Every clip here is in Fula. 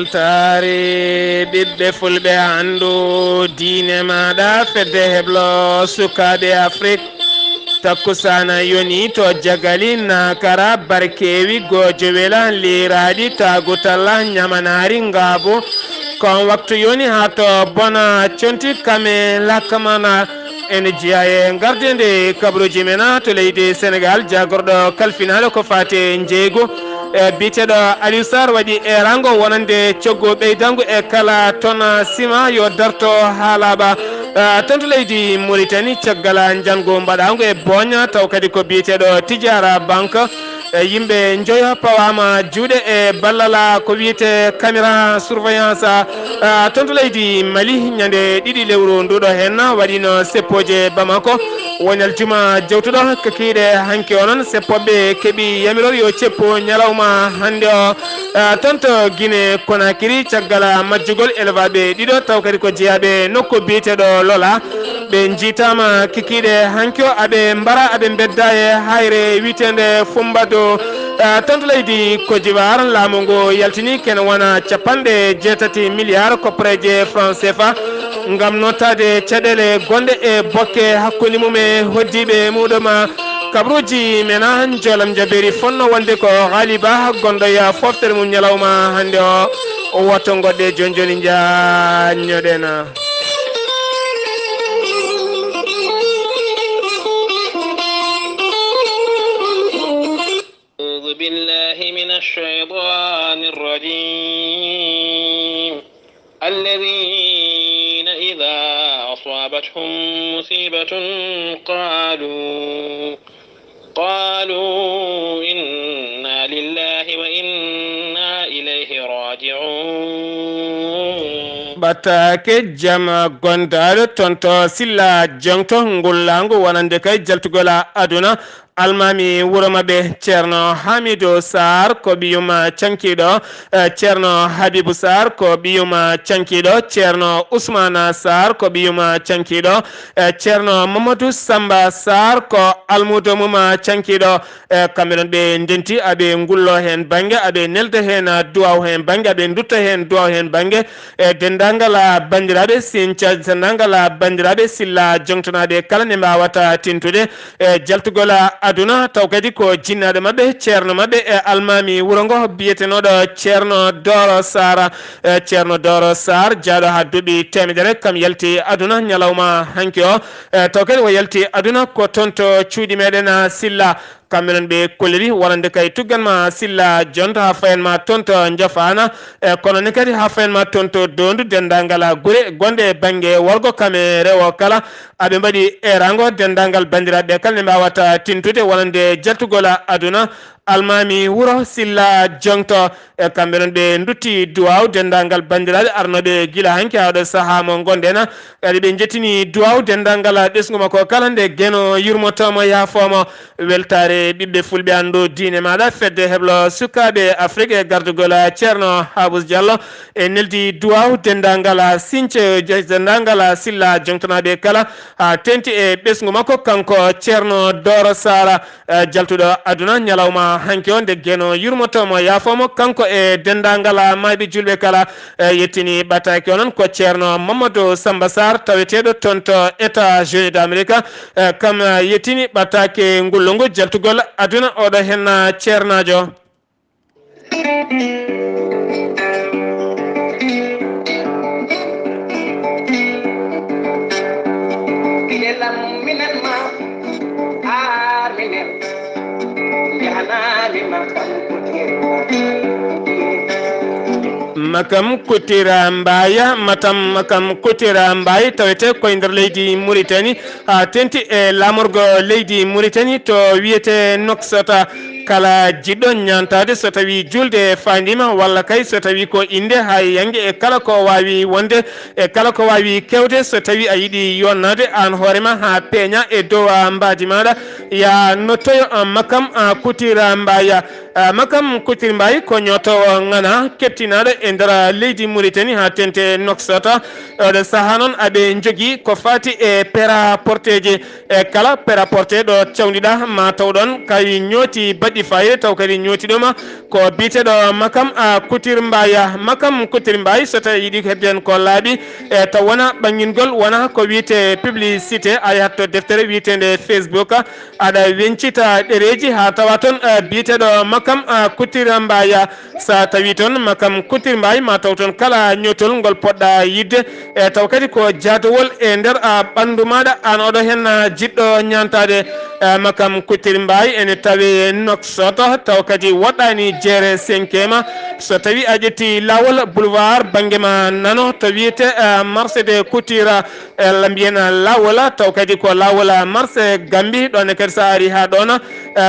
weltare ɓiɓɓe fulɓe andu diine maɗa fedde heblo sukaɓe Afrique takkusana yoni to jagali nakara barkewi gojo wela liraɗi tagutalla ñamanari ngabu kon waktu yoni ha to bona conti kame lakkamana ene jiya e gardede kabruji mena to leydi Sénégal jagorɗo kalfinale ko fate jeeygu biteɗo Aliou Sarr waɗi e rango wonande coggo ɓeydangu e kala tona sima yo darto haalaɓa tonto leydi Mauritanie caggal jango mbaɗangu e boña taw kadi ko biteɗo Tidjara Banque yimɓe joyo pawama juuɗe e ballala ko wiyete caméra surveillance tonto leydi Mali ñande ɗiɗi lewru nduɗo hen waɗino seppoje Bamako wonal juma jewtuɗo kakiɗe hanke onon seppoɓe keeɓi yamiror yo ceppo ñalawma hande o tonto Guinée Conakry caggal majjugol élevaɓe ɗiɗo taw kadi ko jeeyaɓe nokku biteɗo Lola ɓe jiitama kikiɗe hanke o aɓe mbara aɓe bedda e hayre witende Fumbado tonto leydi Côte d'Ivoire laamu ngu yaltini kene wona 80 milliards koppareje franc CFA ngam nottade caɗele gonɗe e bokke hakkude mum e hoddiɓe muɗum kabruji mena jolam jaberi fonno wonde ko Ghaliba gonɗo ya foftere mum ñalawma hande o wotto goɗɗe joni joni jañoɗena. بالله من الشيطان الرجيم الذين إذا أصابتهم مصيبة قالوا إنا لله وإنا إليه راجعون batake jama gondaɗo tonto silla jongto ngullangu wonande kay jaltugola aduna almami wuro maɓe ceerno Hamidou Sarr ko ɓiyuma cankiɗo ceerno Habibou Sarr ko ɓiyuma cankiɗo ceerno Ousmane Sarr ko ɓiyuma cankiɗo ceerno Mamadou Samba Sarr ko almudo mum cankiɗo kamɓe noon ɓe ndenti aɓe ngullo hen banggue aɓe nelda hen duwaw hen banggue aɓe dutta hen duwaw hen banggue dendagal bandiraɓe sinthia dendagal bandiraɓe silla jongtonaɓe kala ne mbawata tintude jaltugol aduna taw kadi ko jinnaɗo mabɓe ceerno mabɓe e almami wuro ngo biyetenoɗo ceerno Doro Sarr ceerno Doro Sarr jaaɗo ha duuɓi temedere kam yalti aduna ñalawma hanki o taw kadi o yalti aduna ko tonto cuuɗi meɗen Silla kamɓe noon ɓe kolliri wonande kay tugganma Silla jonta ha fayenma tonto Jafana kono ni kadi ha fayenma tonto Dondu dendagal guure gonɗe banggue worgo kame rewo kala aɓe mbaɗi erango dendagal bandiraɓe kala ne mbawata tintude wonande jaltugol aduna almami wuro Silla jongto kamɓe noon ɓe dutti duwaw dendagal bandiraɓe arnoɓe guila hanki hawɗo saaha mo gonɗen kadi ɓe jettini duwaw dendagal ɗesgu makko kala nde gueno yurmotomo yaafomo weltare ɓiɓɓe fulɓe andu diine maɗa fedde heblo sukaɓe Afrique e gardugol ceerno Habous Diallo e neldi duwaw dendagal Sinthiou dendagal Silla jongtonaɓe kala ha tenti e ɓesgu makko kanko ceerno Doro Sarr jaltuɗo aduna ñalawma hanki o nde gueno yurmotomo yaafomo kanko e dendagal mayɓe julɓe kala yettini ɓattaki o noon ko ceerno Mamadou Samba Sarr taweteɗo tonto États-Unis d'Amérique kam yettini ɓattake ngullungu jaltugol aduna oɗo hen ceernajo. makam kutira mbaya makam kutira mbaya tawete koye nder leydi Mauritanie ha tenti e lamorgo leydi Mauritanie to wiyete noksata kala jiɗɗo ñantade so tawi julde fandima walla kay so tawi ko inde ha yangue e kala ko wawi wonde e kala ko wawi kewde so tawi a yiiɗi yonnade an hoorema ha peeña e dow mbadi maɗa ya nottoyo makam kutira mbaya makam kutir mbayi ko ñotowo ngana kettinaɗo e nder leydi Mauritanie ha tente noksata oɗo saaha noon aɓe jogui ko fati e pera porteji e kala pera porté ɗo cawdiɗa ma taw ɗon kay ñooti waɗi fayida taw kadi ñotiɗoma ko biteɗo makam kutir mbaya makam kutir mbay so tawi yiɗi hedden ko laaɓi e taw wona ɓangingol wona ko wiyete publicité a yahat to deftere wiyetende Facebook aɗa wencita ɗereji ha tawa toon biteɗo makam kutir mbaya sa tawi toon makam kutir mbay ma taw toon kala ñotol ngol poɗɗa yidde e taw kadi ko jadowol e nder ɓandu maɗa an oɗo hen jiɗɗo ñantade makam kutir mbay ene tawi Nouakchott taw kadi woɗɗani jeere 5e so tawi a ƴetti lawol boulevard bangema nano to wiyete marché de couture la mbiyena lawol taw kadi ko lawol marché Gambi ɗon kadi sa ari ha ɗon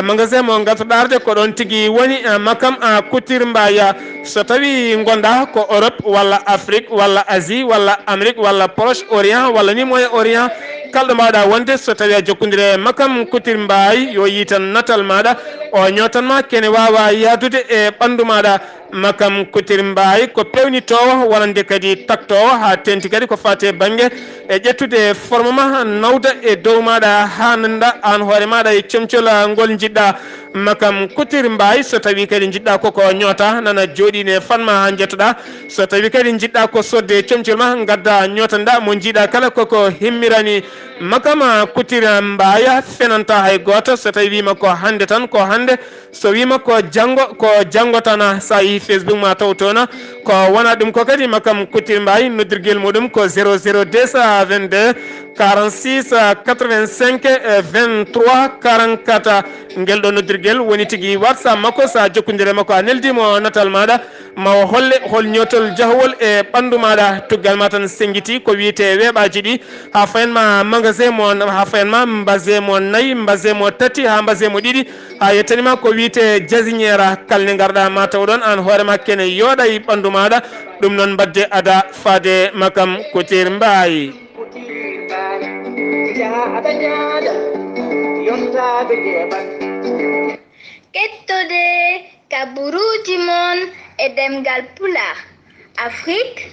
magasin mo gatoɗarde ko ɗon tigui woni makam couture mbaya so tawi gonda ko Europe walla Afrique walla Asie walla Amérique walla Proche Orient walla ni Moyen Orient kalɗo mbaɗa wonde so tawi a jokkodire makam couture mbay yo yi tan natal maɗa o ñotanma kene wawa yadude e ɓandu maɗa makam couture mbay ko pewnitowo wonande kadi taktowo ha tenti kadi ko fate banggue e ƴettude forme ma nawda e dow maɗa ha nanda an hoore maɗa e comcol ngol jiɗɗa makam couture mbay so tawi kadi jiɗɗa koko ñoota nana joɗine fanma ha jettoɗa so tawi kadi jiɗɗa ko sodde comcol ma gadda ñotanɗa mo jiiɗa kala koko himmirani makam couture mbaya fenanta hay goto so tawi wima ko hande tan ko hande so wima ko janggo tan sa yi Facebook ma taw toon ko wona ɗum ko kadi makam couture mbay noddirguel muɗum ko 00222 46 85 23 44 ngel ɗo noddirguel woni tigui WhatsApp makko sa jokkodire makko a neldimo natal maɗa ma holle hol ñotol jahwol e ɓandu maɗa tuggal ma tan senguiti ko wiyete weeɓaji ɗi ha fayenma magasin mo ha fayenma mbase mo nayyi mbase mo tati ha mbase mo ɗiɗi ha yettanima ko wiyete jasiniére kalne garɗa ma taw ɗon an hoorema kene yooɗa e ɓandu maɗa ɗum noon mbadde ada faade makam couture mbayi kettude kaburuji mon e demgal pulaar Afrique,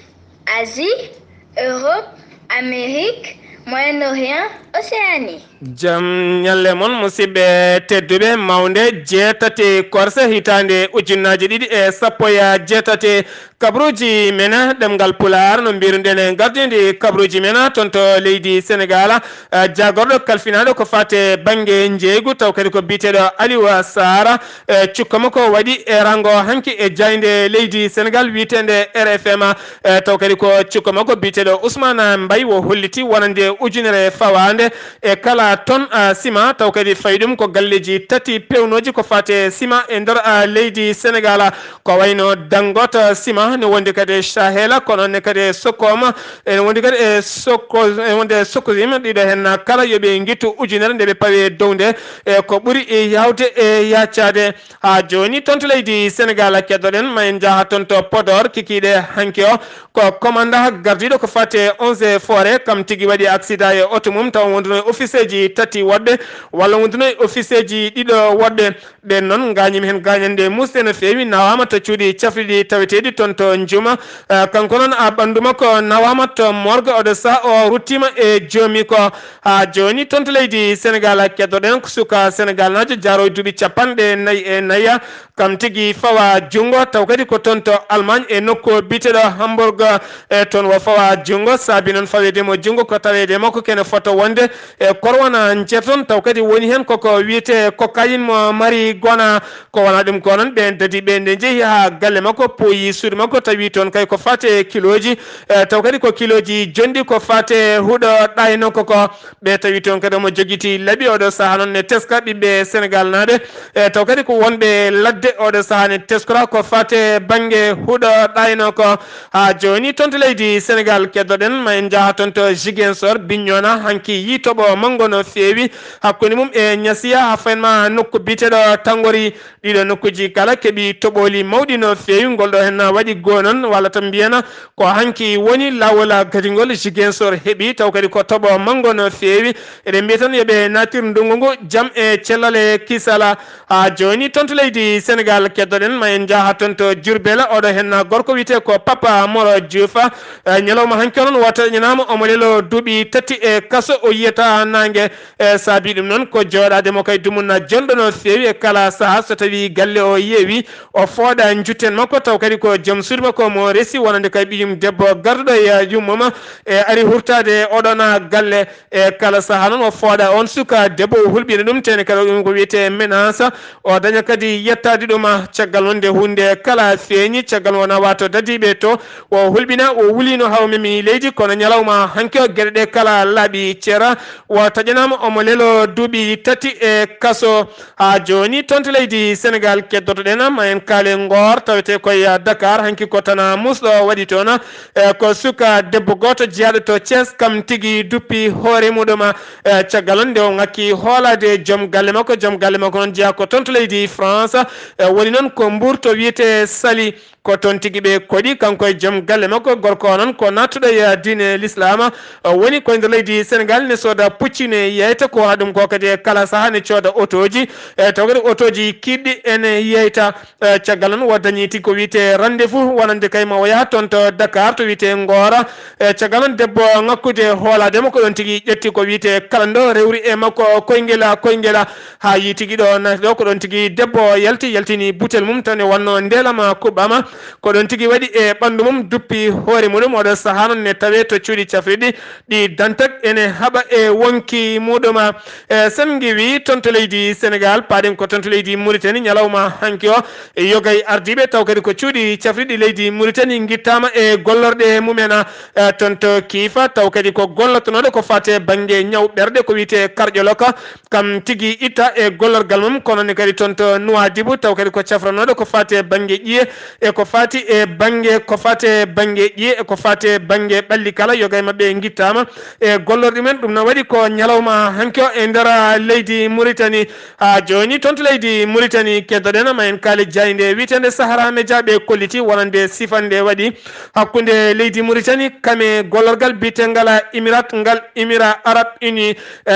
Asie, Europe, Amérique, Moyen-Orient, Océanie. Jam ñalle mon musidɓe tedduɓe mawde jeetati korse hitande ujunnaji ɗiɗi e sappo e jeetati kabruji mena ɗemgal pular no mbiruɗen gardidi kabruji mena toon to leydi Sénégal jagorɗo kalfinaɗo ko fate banggue jeeygu taw kadi ko biteɗo Aliou Sara cukkama ko waɗi e rango hanki e jayde leydi Sénégal witende RFM taw kadi ko cukkama ko biteɗo Ousmane Mbaye wo holliti wonande ujunere fawande e kala ton sima taw kadi fayi ɗum ko galleji tati pewnoji ko fate sima e nder leydi Sénégal ko wayno Dangote sima ne wonde kadi Sahel kono ne kadi Sokom ene wonde kadi e wonde Sokozim ɗiɗo hen kala yoɓe guittu ujunere nde ɓe pawi dowde e ko ɓuuri yawde e yaccade ha joni toon to leydi Sénégal keddoɗen ma en jaaha toon to Podor kikiɗe hanki o ko commandant gardiɗo ko fate 11 forêt kam tigui waɗi accident e auto mum taw wonduno e officier ji tati woɗɓe walla wonduno e officier ji ɗiɗo woɗɓe ɓen noon gañimi hen gañande musde no fewi nawama to cuuɗi cafriɗi taweteɗi toon to Juma kanko noon a ɓandu makko nawama to morgue oɗo sa o ruttima e joomi ko ha joni toon to leydi Sénégal keddoɗen ko suka Sénégal najo jaro duuɓi capanɗe nayyi e nayya kam tigui fawa junggo taw kadi ko toon to Allemagne e nokku biteɗo Hamburg e toon wo fawa junggo saabi noon fawedemo junggo ko tawede makko kene foto wonde e korwona jeeton taw kadi woni hen koko wiyete cocaïne mo mari gona ko wona ɗum ko noon ɓen dadi ɓe nde jeehi ha galle makko pooyi suudu makko tawi toon kay ko fate kiloji taw kadi ko kiloji jondi ko fate huuɗo ɗayno koko ɓe tawi toon kadi omo joguiti laaɓi oɗo saaha noon ne teska ɓiɓɓe Sénégal naɓe taw kadi ko wonɓe ladde oɗo saaha ne teskora ko fate banggue huuɗo ɗayno ko ha joni toon to leydi Sénégal keddoɗen ma en jaaha toon to Ziguinchor Bignona hanki yitoɓo manggo no fewi hakkude mum e Niassia ha fayenma nokku biteɗo Tangori ɗiɗo nokkuji kala keeɓi toɓoli mawɗi no fewi ngolɗo hen waɗi gonon walla tan mbiyana ko hanki woni lawol gadigol Ziguinchor heeɓi taw kadi ko toɓo manggo no fewi eɗen mbiya tan yooɓe natir ndungu ngu jaam e cellal e kisala ha joni toon to leydi Sénégal Sénégal keddoɗen ma en jaha ton to Diourbel oɗo hen gorko wiyete ko Papa Moro Diouf ñalawma hanke noon wata ñanama omo lelo duuɓi tati e kaso o yiyata nangue saabi ɗum noon ko jooɗademo kay dumunna jonɗo no fewi e kala saaha so tawi galle o yeewi o fooɗa jutten makko taw kadi ko joom suudu makko mo resi wonande kay ɓiyum debbo garduɗo e yummuma e ari hurtade oɗona galle e kala saaha noon o fooɗa on suka debbo o hulɓina ɗum tene kadi ɗum ko wiyete menace o daña kadi yettade ɗuma caggal wonde hunde kala feeñi caggal wona wato dadiɓe to o hulɓina o wulino hawmimi leydi kono ñalawma hanke o gueɗe ɗe kala laaɓi ceera o taƴanama omo lelo duuɓi tati e kaso ha joni tonto leydi Sénégal keddotoɗen ma en kaale Ngor tawete koye Dakar hanki ko tana musɗo waɗi toon ko suka debbo goto jeyaɗo to Thiès kam tigui duppi hoore muɗum caggal on nde o ngakki hoolade joom galle makko noon jeeya ko tonto leydi France woni noon ko Mbour to wiyete Saly ko toon tigi ɓe koɗi kanko e joom galle makko gorko noon ko nattuɗo e diine l'islam woni koye nder leydi Sénégal ne sooda puccine yeyta ko haɗum ko kadi kala saaha ne cooda otoji taw kadi otoji kiɗɗi ene yeyta caggal noon wo dañi tigui ko wiyete rendez-vous wonande kay ma o yaha toon to Dakar to wiyete Ngora caggal noon debbo ngakkude hoolademo ko ɗon tigui ƴetti ko wiyete kalando rewri e makko koyguela ha yi tigui ɗo nati ɗo ko ɗon tigui debbo yaltini butel mum tan e wanno ndelama kuɓɓama ko ɗon tigui waɗi e ɓandu mum duppi hoore muɗum oɗo saaha noon ne tawe to cuuɗi cafriɗi ɗi dantak ene haɓa e wonki muɗum sen giwi tonto leydi Sénégal paɗen ko tonto leydi Mauritanie ñalawma hanki o yogay ardiɓe taw kadi ko cuuɗi cafriɗi leydi Mauritanie guittama e gollorɗe mumen tonto kiifa taw kadi ko gollotonoɗo ko fate banggue ñaw ɓerɗe ko wiyete cardiologue kam tigui itta e gollorgal mum kono ne kadi toon to Nouadhibou taw kadi ko cafranoɗo ko fate banggue ƴiye e ko fati e banggue ƴiye e ko fate banggue ɓalli kala yogay mabɓe guittama e gollorɗi men ɗum no waɗi ko ñalawma hanke o e nder leydi Mauritanie ha joni toon to leydi Mauritanie keddoɗen ma en kaali jayde witende Sahara Média ɓe kolliti wonande sifande waɗi hakkude leydi Mauritanie kame gollorgal bitengal Émirats Arabes Unis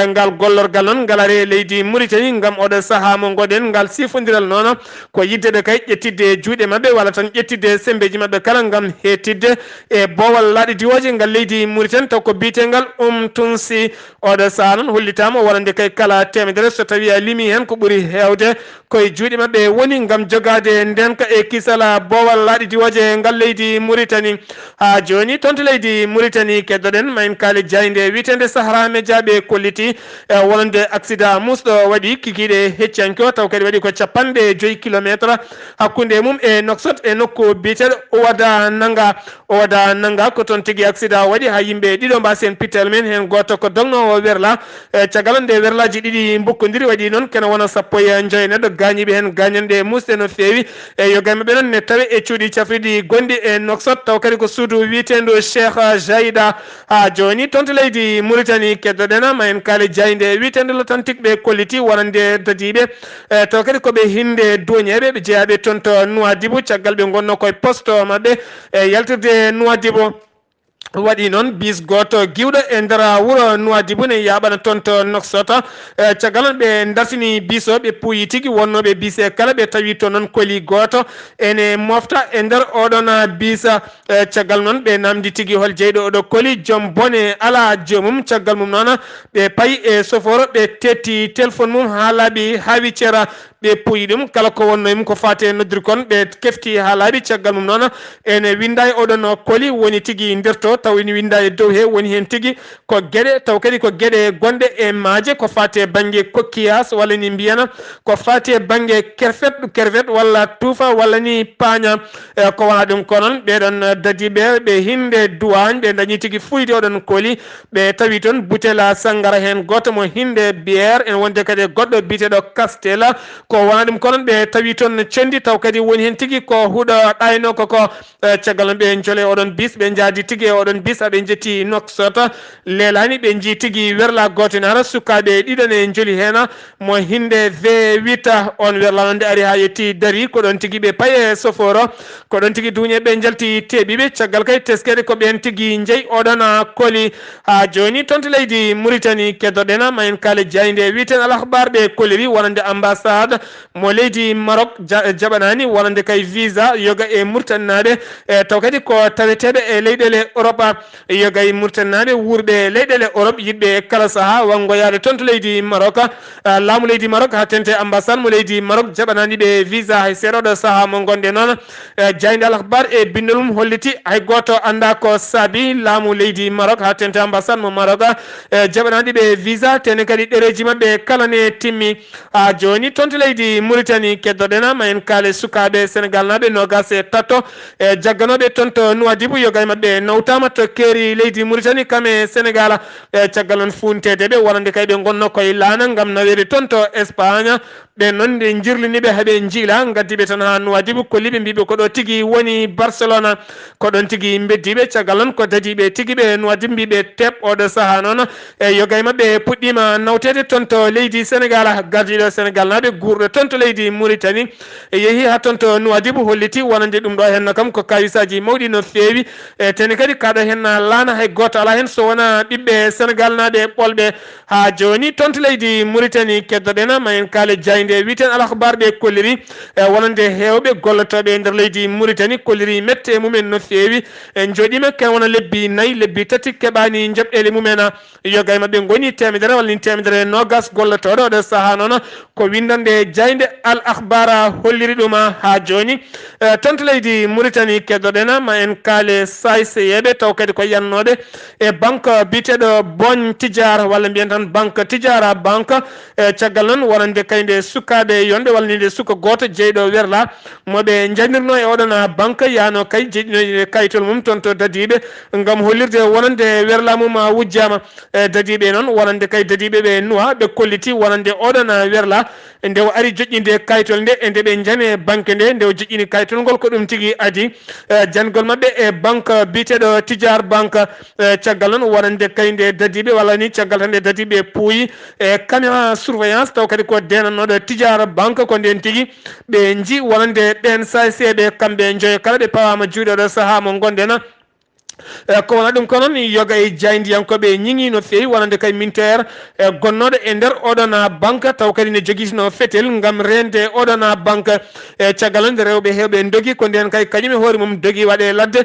ngal gollorgal noon ngalare leydi Mauritanie ngam oɗo saaha mo goɗen ngal sifodiral noon ko yiddeɓe kay ƴettidde juuɗe mabɓe walla tan ƴettidde sembeji mabɓe kala ngam hetidde e boowal laaɗi diwoje ngal leydi Mauritanie taw ko bitengal Tunsi oɗo saaha noon hollitama wonande kay kala temedere so tawi a limi hen ko ɓuuri hewde koye juuɗe mabɓe woni ngam jogade ndenka e kisala boowal laaɗi diwoje ngal leydi Mauritanie ha joni toon to leydi Mauritanie keddoɗen ma en kaali jayde witende Sahara Média ɓe kolliti wonande accident musɗo waɗi kikiɗe heccanke o taw kadi waɗi ko 50 kilométre hakkude mum e Nouakchott e nokku biteɗo Owada Nanga ko toon tigui accident waɗi ha yimɓe ɗiɗo mbasen pittel men hen goto ko dognowo werla caggal nde werlaji ɗiɗi bokkodiri waɗi noon kene wona 19 neɗɗo gañiɓe hen gañande musɗe no fewi e yogay mabɓe noon ne tawe e cuuɗi cafriɗi gonɗi e Nouakchott taw kadi ko suudu witendo Cheikh Jaïda ha joni toon to leydi Mauritanie keddoɗen ma en kaali jayde witende l'Authentique ɓe kolliti wonande dadiɓe taw kadi koɓe hinde duuñeɓe ɓe jeeyaɓe toon to Nouadhibou caggal ɓe gonno koye poste mabɓe e yaltirde Nouadhibou waɗi noon bis goto giwɗo e nder wuuro Nouadhibou ne yaɓana toon to Nouakchott caggal noon ɓe dartini bis o ɓe puuyi tigui wonnoɓe bis e kala ɓe tawi to noon koli goto ene mofta e nder oɗon bis caggal noon ɓe namdi tigui hol jeyɗo oɗo koli joom bone ala joomum caggal mum noon ɓe paayi e soforo ɓe tetti téléphone mum ha laaɓi hawi ceera ɓe puuyi ɗum kala ko wonno mum ko fate noddir kon ɓe kefti ha laaɓi caggal mum noon ene winda e oɗon koli woni tigui nder to taw ene winda e dow he woni hen tigui ko gueɗe taw kadi ko gueɗe gonɗe e maaje ko fate banggue coquillage walla ni mbiyana ko fate banggue kerfet walla tuufa walla ni paña ko wona ɗum ko noon ɓeɗon dadiɓe ɓe hinde douane ɓe dañi tigui fuyde oɗon koli ɓe tawi toon butela sangara hen goto mo hinde bière en wonde kadi goɗɗo biteɗo Castella ko wona ɗum ko noon ɓe tawi toon condi taw kadi woni hen tigui ko huuɗo ɗayno koko caggal noon ɓe joole oɗon bis ɓe jaadi tigui e oɗon koɗon bisa ɓe jetti noksota lelani ɓe jii tigui werla goto nara sukaɓe ɗiɗon joli hen mo hinde V8 on werla nde ari ha yetti dari koɗon tigui ɓe paye soforo koɗon tigui duuñe ɓe jalti teɓiɓe caggal kay teskede ko ɓen tigui jeeyi oɗon koli ha joni tonto leydi Mauritanie keddoɗen ma en kaale jayde witen alahbar ɓe koliri wonande ambassade mo leydi Maroc jaɓanani wonande kay visa yoga e murtannaɓe taw kadi ko taweteɓe e leyɗele Europe yoga e murtannaɓe wurɓe leyɗele Europe yiɗɓe kala saaha wangoyade tonto leydi Maroc laamu leydi Maroc ha tente ambassade mo leydi Maroc jaɓanani ɓe visa hay seeɗoɗo saaha mo gonɗe noon jayde alahbar e bindol mum holliti hay goto anda ko saabi laamu leydi Maroc ha tente ambassade mo Maroc jaɓanani ɓe visa tene kadi ɗereji mabɓe kala ne timmi ha joni tonto leydi Mauritanie keddoɗen ma en kaale sukaɓe Sénégal naɓe nogas e tatto jagganoɓe tonto Nouadhibou yoga e mabɓe nawtama to keeri leydi Mauritanie kame Sénégal caggal non funtedeɓe wonande kay ɓe gonno koye laana gam nawede tonto Espagne ɓe noon nde jirliniɓe haaɓe jiila gaddiɓe tan ha Nouadhibou kolliɓe mbiɓe koɗo tigui woni Barcelona koɗon tigui beddiɓe caggal non ko dadiɓe tigui ɓe Nouadhibou mbiɓe teɓ oɗo saaha noon e yoga e mabɓe puɗɗima nawtede tonto leydi Sénégal gardiɗo Sénégal naɓe guurɗo tonto leydi Mauritanie yeehi ha tonto Nouadhibou holliti wonande ɗum ɗo henna kam ko kayisaji mawɗi no fewi tene kadi kaɗo hen laana hay goto ala hen so wona ɓiɓɓe Sénégal naɓe ɓolɓe ha joni tonto leydi Mauritanie keddoɗen ma en kaale jayde witen alahbar ɓe kolliri wonande hewɓe gollotoɓe nder leydi Mauritanie kolliri mette mumen no fewi joɗima ken wona lebbi nayyi lebbi tati keɓani jaɓɗele mumen yoga e mabɓe goni temedere walla ni temedere nogas gollotoɗo oɗo saaha noon ko windande jayde al akhbara holliri ɗum ha joni tonto leydi Mauritanie keddoɗen ma en kaale sayseyeɓe taw kadi ko yannoɓe e banque biteɗo Bon Tidjara walla mbiyen tan banque Tidjara banque caggal noon wonande kayde sukaɓe yonɓe walla ni nde suka goto jeyɗo werla moɓe janirno e oɗon banque yano kay jeeɗino kayitol mum toon to dadiɓe gam hollirde wonande werla mum wujjama dadiɓe noon wonande kay dadiɓe ɓe nuwa ɓe kolliti wonande oɗon werla nde o ari joƴƴinde kayitol nde e nde ɓe jane banque nde nde o joƴƴini kayitol ngol ko ɗum tigui adi jangol mabɓe e banque biteɗo Tidjara banque caggal noon wonande kayde dadiɓe walla ni caggal tan nde dadiɓe puuyi e caméra surveillance taw kadi ko denanoɗo Tidjara banque ko nden tigui ɓe ji wonande ɗen sayseɓe kamɓe joyo kala ɓe pawama juuɗe ɗo saaha mo gonɗen ko wona ɗum ko noon yoga e jaydiyankoɓe ñiŋi no fewi wonande kay mintere gonnoɗo e nder oɗon banque taw kadi ne joguitino fetel gam rende oɗon banque caggal noon nde rewɓe hewɓe dogui ko nden kay kañum e hoore mum dogui waɗe ladde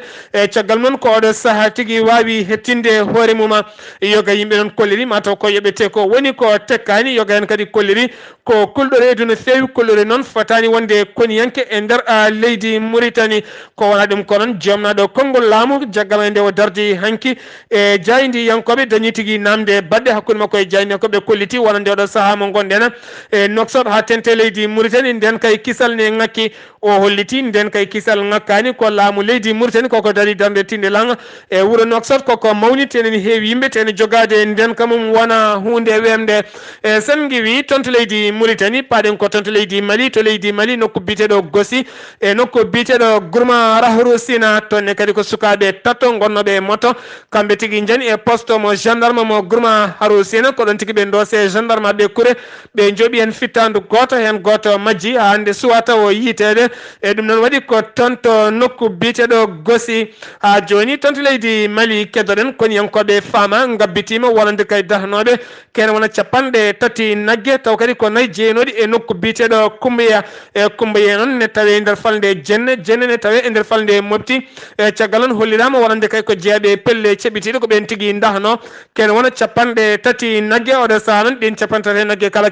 caggal noon ko oɗo saaha tigui wawi hettinde hoore mum yoga yimɓe noon kolliri mataw ko yoɓete ko woni ko tekkani yoga hen kadi kolliri ko kulɗoredu no fewi kollore noon fotani wonde koniyanke e nder leydi Mauritanie ko wona ɗum ko noon jomnaɗo konngol laamu jaggal nde o dardi hanki e jaydi yankoɓe dañi tigui namde badɗe hakkude makko e jaydi yankoɓe kolliti wonande oɗo saaha mo gonɗen e noksot ha tente leydi Mauritanie nden kay kisal ne ngakki o holliti nden kay kisal ngakkani ko laamu leydi Mauritanie koko dari darde tinde lang e wuuro noksot koko mawni tenen heewi yimɓe tene jogade nden kamum wona hunde wemde e sen giwi tonto leydi Mauritanie paɗen ko tonto leydi Mali to leydi Mali nokku biteɗo Gossi e nokku biteɗo Gourma Rahru Sina tonne kadi ko sukaɓe tatto gonnoɓe moto kamɓe tigui jani e poste mo gendarme mo Gourma Rahru Sina ko ɗon tigui ɓe dose gendarme ɓe kuure ɓe jooɓi hen fittandu goto hen goto majji ha hande suwata o yitede e ɗum noon waɗi ko tonto nokku biteɗo Gossi ha joni tonto leydi Mali keddoɗen koniyankoɓe faama gabbitima wonande kay dahnoɓe kene wona capanɗe tati naggue taw kadi ko nayyi jeenoɗi e nokku biteɗo Kumbiya e Kumbiya noon ne tawe nder falde jenne ne tawe e nder falde Mopti e caggal noon hollirama wonande kay ko jeeyaɓe pelle ceɓitiɗo ko ɓen tigui dahno kene wona capanɗe tati naggue oɗo saaha noon ɗin capantati naggue kala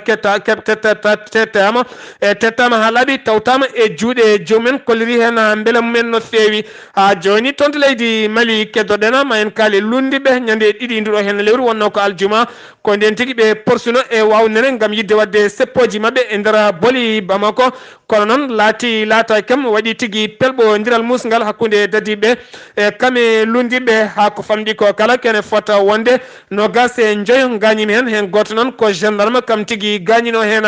tettama e tettama ha laaɓi tawtama e juuɗe jomumen kolliri hen beela mumen no fewi ha joni tonto leydi Mali keddoɗen ma en kaali lundiɓe ñande ɗiɗi ndiɗo hen lewru wonno ko aljuma ko nden tigui ɓe porsuno e wawnere gam yidde wadde seppoji mabɓe e nder booli Bamako kono noon laata kam waɗi tigui pelɓo diral musgal hakkude dadiɓe e kame almami lundiɓe ha ko famɗi ko kala kene fota wonde no gase joyo gañimi hen goto noon ko gendarme kam tigui gañino hen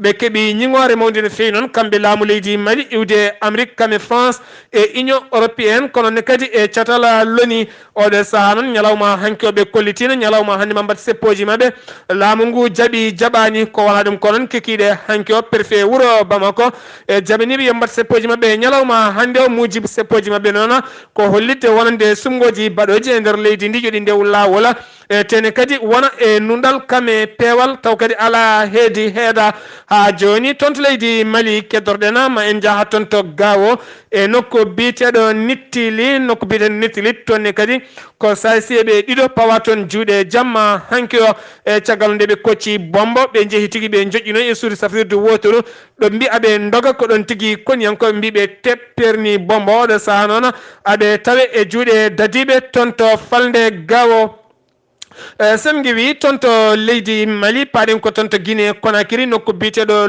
ɓe keeɓi ñingore mawde no fewi noon kamɓe laamu leydi Mali iwde Amérique kame France e Union européenne kono ne kadi e catala loni oɗo saaha noon ñalawma hanki oɓe kollitino ñalawma hande mbat seppoji mabɓe laamu ngu jaaɓi jaɓani ko wona ɗum ko noon kekiɗe hanki o préfet wuuro Bamako e jaɓaniɓe yo mbat seppoji mabɓe ñalawma hande o mujibu seppoji mabɓe noon ko hollitde wonande sumgoji baɗoji e nder leydi ndi joɗi ndew lawol e tene kadi wona e nundal kame peewal taw kadi ala heedi heeda ha joni toon to leydi Mali keddorɗen ma en jaaha toon to Gao e nokku biteɗo Nittili nokku biteɗo Nittili toonne kadi ko saysiɓe ɗiɗo pawa toon juuɗe jamma hanki o e caggal nde ɓe kocci bombo ɓe jeehi tigui ɓe joƴƴino e suudu safrirdu wotoru ɗo mbiyaɓe doga ko ɗon tigui koniyankoɓe mbiɓe tepperni bombo oɗo saaha noon aɓe tawe e juuɗe dadiɓe toon to falde Gao sen giwi toon to leydi Mali paɗen ko toon to Guinée Conakry nokku biteɗo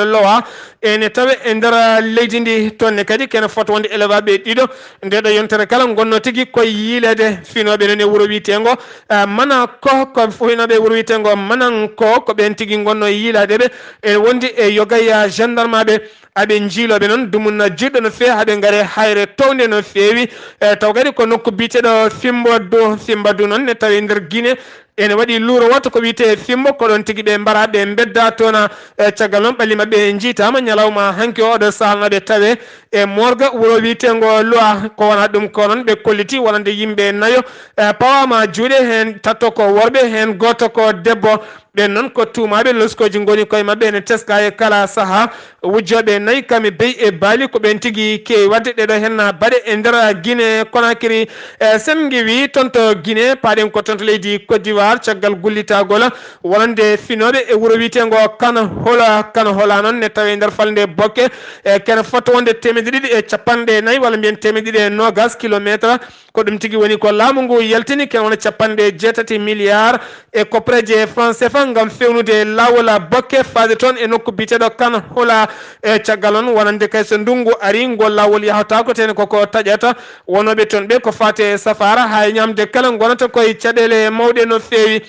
Lowa ene tawe e nder leydi ndi toonne kadi kene foto wonde élevaɓe ɗiɗo ndeɗo yontere kala gonno tigui koye yiilede finoɓe noon e wuuro wiitengo mana ko finoɓe wuuro wiitengo Mananko ko ɓen tigui gonno yiiladeɓe e wondi e yogaya gendarme aɓe aɓe jiiloɓe noon dumunna jiɗɗo no fewi haaɓe gaare hayre towde no fewi taw kadi ko nokku biteɗo Fimbadu noon ne tawi nder Guinée ene waɗi luuro watto ko wiyete Fimbo ko ɗon tigui ɓe mbara ɓe bedda toon caggal noon ɓalli mabɓe jiitama ñalawma hanki oɗo sahanaɓe tawe e morga wuuro wiitengo Loa ko wona ɗum ko noon ɓe kolliti wonande yimɓe nayo pawama juuɗe hen tatto ko worɓe hen goto ko debbo ɓen noon ko tuumaɓe loskoji goni koye mabɓe ene teska e kala saaha wujjoɓe nayyi kame beyi e baali ko ɓen tigui kewi wadde ɗeɗo hen baɗe e nder Guinée Conakry sen giwi toon to Guinée paɗen ko toon to leydi Côte d'Ivoire caggal gullitagol wonande finoɓe e wuuro wiitengo Kana Hola noon ne tawe nder falde Bokke kene foto wonde 1.4 walla mbiyen 1.9 kilométre ko ɗum tigui woni ko laamu ngu yaltini kene wona 8 milliards e kopreje franc CFA ngam fewnude lawol Bokke faade toon e nokku biteɗo Kana Hola e caggal noon wonande kay so ndungu ari ngol lawol yahatako tene koko taƴata wonoɓe toon ɓe ko fate safara ha ñamde kala gonata koye caɗele mawɗe no fewi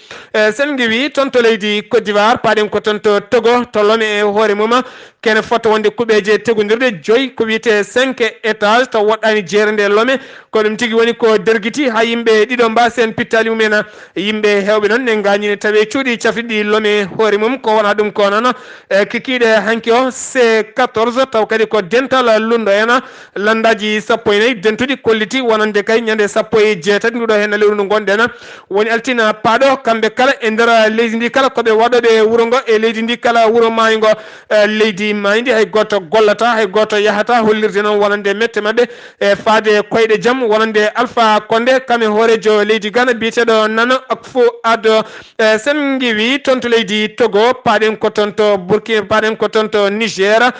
sen giwi toon to leydi Côte d'Ivoire paɗen ko toon to Togo to Lome e hoore mum kene foto wonde kuɓeje tegodirde joyi ko wiyete 5 étage taw woɗɗani jeere nde Lome ko ɗum tigui woni ko derguiti ha yimɓe ɗiɗo mbasen pittali mumen yimɓe hewɓe noon ne gañine tawe cuuɗi cafiɗi Lome hoore mum ko wona ɗum ko noon kikiɗe hanki o C14 taw kadi ko dental lundo en landaji 14 dentuɗi kolliti wonande kay ñande 17 nduɗo hen lewru ndu gonɗen woni altina paɗo kamɓe kala e nder leydi ndi kala koɓe waɗoɓe wuuro ngo e leydi ndi kala wuuro maayo ngo leydi maayi ndi hay goto gollata hay goto yahata hollirde noon wonande mette mabɓe e faade koyɗe jaam wonande Alpha Condé kame hoorejo leydi Ghana biyeteɗo Nana Akufo-Addo sen giwi toon to leydi Togo paɗen ko toon to Burkina paɗen ko toon to Niger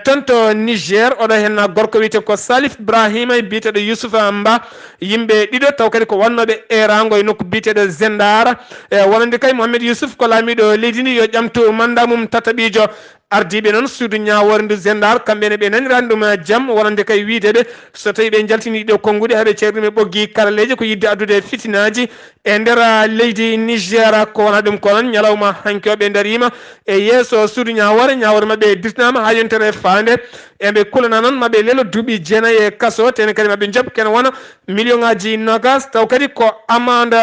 toon to Niger oɗo hen gorko wiyete ko Salif Ibrahima biyeteɗo Youssoufa Mba yimɓe ɗiɗo taw kadi ko wannoɓe erago e nokku biyeteɗo Zendar wonande kay Mohamed Youssouf ko laamiɗo leydi ndi yo ƴamtu manda mum tataɓijo ardiɓe noon suudu ñawore ndu Zendar kamɓene ɓe nanirani ɗum jaam wonande kay wiidede so tawi ɓe jaltini ɗo konguɗi haaɓe ceerɗume ɓoggi karaleji ko yidde addude fitinaji e nder leydi Niger ko wona ɗum ko noon ñalawma hanki o ɓe darima e yeeso suudu ñawore mabɓe dirtinama ha yontere fande eɓe kulana noon mabɓe lelo duuɓi 9 e kaso tene kadi mabɓe jooɓ kene wona million ngaji nogas taw kadi ko amande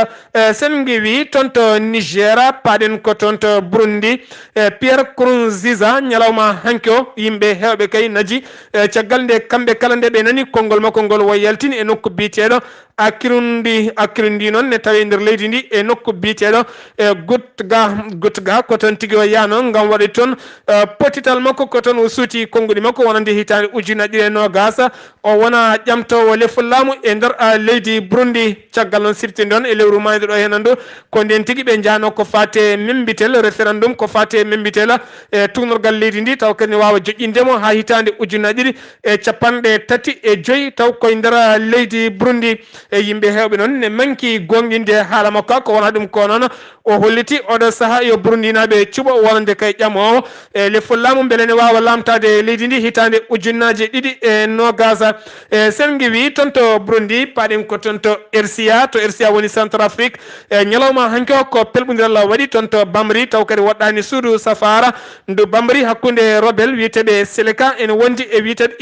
sen giwi toon to Niger paɗen ko toon to Burundi Pierre Nkurunziza ñalawma hanki o yimɓe hewɓe kay naji caggal nde kamɓe kala nde ɓe nani konngol makko ngol wo yaltini e nokku biteɗo Akirundi noon ne tawi nder leydi ndi e nokku biteɗo Gutga ko toon tigui o yano ngam waɗi toon potital makko ko toon o suuti konguɗi makko wonande hitande ujunnaje ɗiɗi e nogas o wona ƴamtowo lefu laamu e nder leydi Burundi caggal noon sifti ɗon e lewru mayde ɗo henandu ko nden tigui ɓe jano ko fate membitel référendum ko fate membitel e tunor gorgal leydi ndi taw kadi wawa joƴƴindemo ha hitande ujunnaje ɗiɗi e capanɗe tati e joyyi taw koye nder leydi Burundi e yimɓe hewɓe noon ne manki gonɗinde haala makko ko wona ɗum ko noon o holliti oɗo saaha yo Burundi naɓe cuɓo wonande kay ƴamowo e le fullamu beele ne wawa lamtade leydi ndi hitande ujunnaje ɗiɗi e nogasa e sen wi toon to Burundi paɗen ko toon to RCA woni Centrafrique e ñalawma hanki o ko pelɓodiral waɗi toon to Bamri taw kadi woɗɗani suudu safara ndu Bamri hakkude rebel wiyeteɓe Seleka ene wondi e wiyeteɓe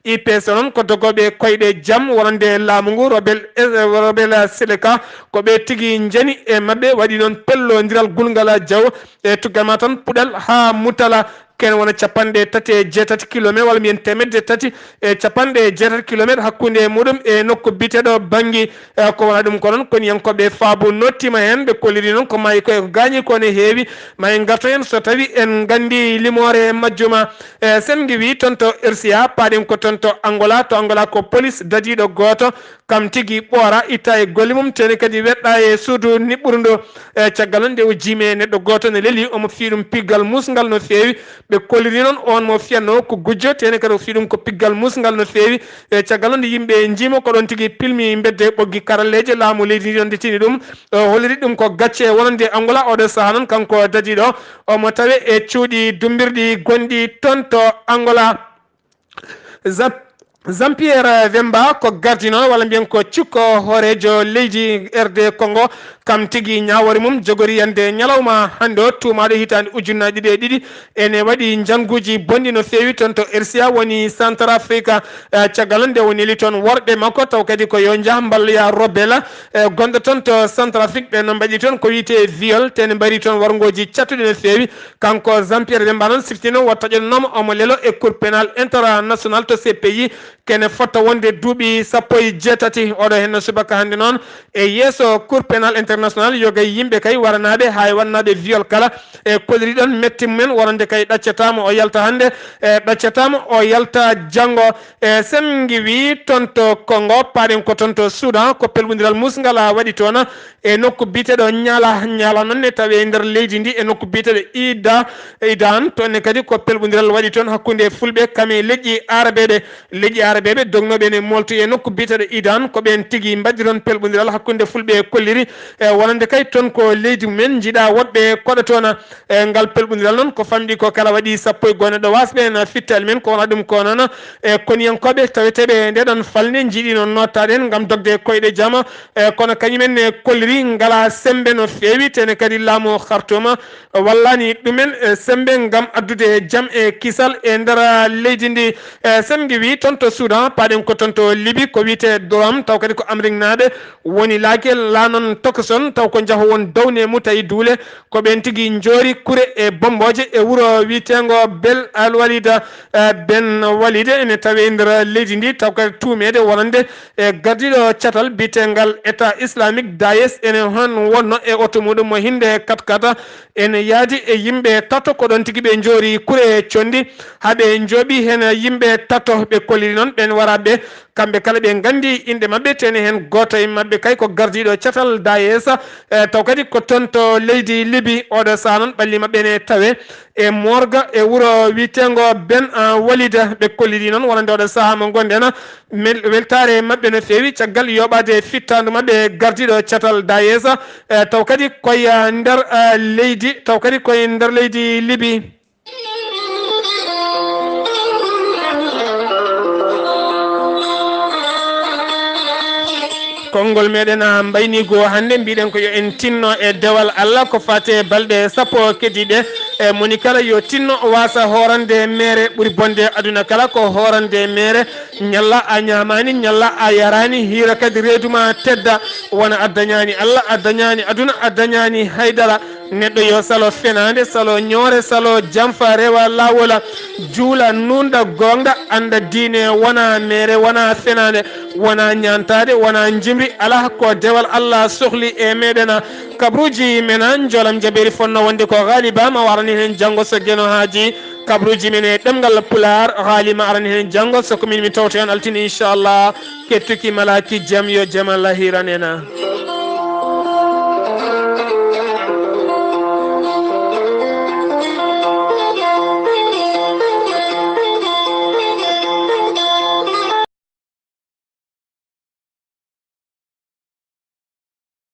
IPS noon ko dogoɓe koyɗe jaam wonande laamu ngu rebel Seleka ko ɓe tigui jani e mabɓe waɗi noon pellodiral gulgal Diaw e tuggalma tan puɗal ha Mutala ken wona capanɗe tati e jeetati kilométre walla mbiyen temedde tati e capanɗe jeetati kilométre hakkude muɗum e nokku biteɗo Bangui ko wona ɗum ko noon koni yankoɓe faabu nottima hen ɓe kolliri noon ko mayi koye ko gañi kone heewi ma en garta hen so tawi en gandi limore majjuma sen wi toon to RCA paɗen ko toon to Angola ko police dadiɗo goto kam tigui ɓoora itta e golle mum tene kadi weɗɗa e suudu niɓɓurundo caggal noon nde o jimi neɗɗo goto ne leeli omo fi ɗum piggal musgal no fewi ɓe kolliri noon on mo fiyanno ko gujjo tene kadi o fi ɗum ko piggal musgal no fewi e caggal noon nde yimɓe jima ko ɗon tigui pilmi bedde ɓoggi karalleje laamu leydi ndi on detini ɗum holliri ɗum ko gacce wonande Angola oɗo saaha noon kanko dadiɗo omo tawe e cuuɗi dumbirɗi gonɗi toon to Angola Jean-Pierre Wemba ko gardino walla mbiyen ko cikko horejo leydi RD Congo kam tigui ñawore mum jogori yande ñalawma hande o tumaɗo hitande ujunnaje ɗiɗi e ɗiɗi ene waɗi janguji bonɗi no fewi toon to RCA woni Centrafrique caggal nde woni li toon worɓe makko taw kadi ko yo jaa balloya robela gonɗo toon to Centrafrique ɓe no mbaɗi toon ko wiyete viol tene mbari toon wargoji cattuɗi no fewi kanko Jean-Pierre Wemba noon siftino watta ƴonnoma omo lelo e cour pénal international to CPI kene fotta wonde duuɓi sappo e jeetati oɗo hen subaka hande noon e yeeso cour pénal international yoga yimɓe kay waranaɓe hay wannaɓe viol kala e kolliri ɗon metti mumen wonande kay ɗaccatama o yalta hande ɗaccatama o yalta janggo e sen wi toon to Congo paɗen ko toon to Soudan ko pelɓodiral musgal waɗi toon e nokku biteɗo ñaala noon ne tawi nder leydi ndi e nokku biteɗo Idan toonne kadi ko pelɓodiral waɗi toon hakkude fulɓe kame leƴƴi arabeɓe dognoɓe ne moltu e nokku biteɗo Idan ko ɓen tigui mbaddi toon pelɓodiral hakkude fulɓe e kolliri e wonande kay toon ko leydi mumen jiiɗa woɗɓe koɗo toon e ngal pelɓodiral noon ko famɗi ko kala waɗi sappo e goho neɗɗo wasɓe na fittali men ko wona ɗum ko noon e koniyankoɓe taweteɓe ndeɗon falne jiiɗi noon nottade hen gam dogde koyɗe jaama kono kañumen ne kolliri ngala sembe no fewi tene kadi laamu hartuma wallani ɗumen sembe gam addude jaam e kisal e nder leydi ndi sen wi toon to Soudan paɗen ko toon to Libye ko wiyete Doram taw kadi ko Amérique naɓe woni laakel lanon Tokoson taw ko jaaho won dawne mutayi duule ko ɓen tigui joori kure e bomboje e wuuro wiyetego Bel Al Walida Ben Walide ene tawi nder leydi ndi taw kadi tumede wonande e gardiɗo catal bitegal état islamique Daesh ene hon wonno e oto muɗum mo hinde 4x4 ene yaadi e yimɓe tato ko ɗon tigui ɓe joori kure condi haaɓe jooɓi hen yimɓe tato ɓe kolliri noon ɓen waraɓe kamɓe kala ɓe gandi inde mabɓe tene hen goto e mabɓe kay ko gardiɗo catal Daesh taw kadi ko toon to leydi Libye oɗo saaha noon ɓalli mabɓe ne tawe e morga e wuuro wiyetego Ben Walida ɓe kolliri noon wonande oɗo saaha mo gonɗen weltare mabɓe no fewi caggal yoɓade fittandu mabɓe gardiɗo catal Daesh taw kadi koye nder leydi Libye konngol meɗen mbaynigo hannde mbiɗen ko yo en tinno e dewal Allah ko fate balɗe sappo keddiɗe e moni kala yo tinno o wasa horande mere ɓuuri bonde aduna kala ko horande mere ñalla a ñamani ñalla a yarani hira kadi reeduma tedda wona addañani Allah addañani aduna addañani haydara neɗɗo yo salo fenade salo ñoore salo jamfa rewa lawola juula nunda gonga anda diine wona mere wona fenade wona ñantade wona jimri ala ko dewal Allah sohli e meɗen kabruji men jolam jaɓeri fonno wonde ko galiba ma warani hen janggo so gueno haaji kabruji men e ɗemgal pular haalima arani hen janggo so komin mi tawto hen altini inchallah kettuki malaki jaam yo jaam Allah hiranena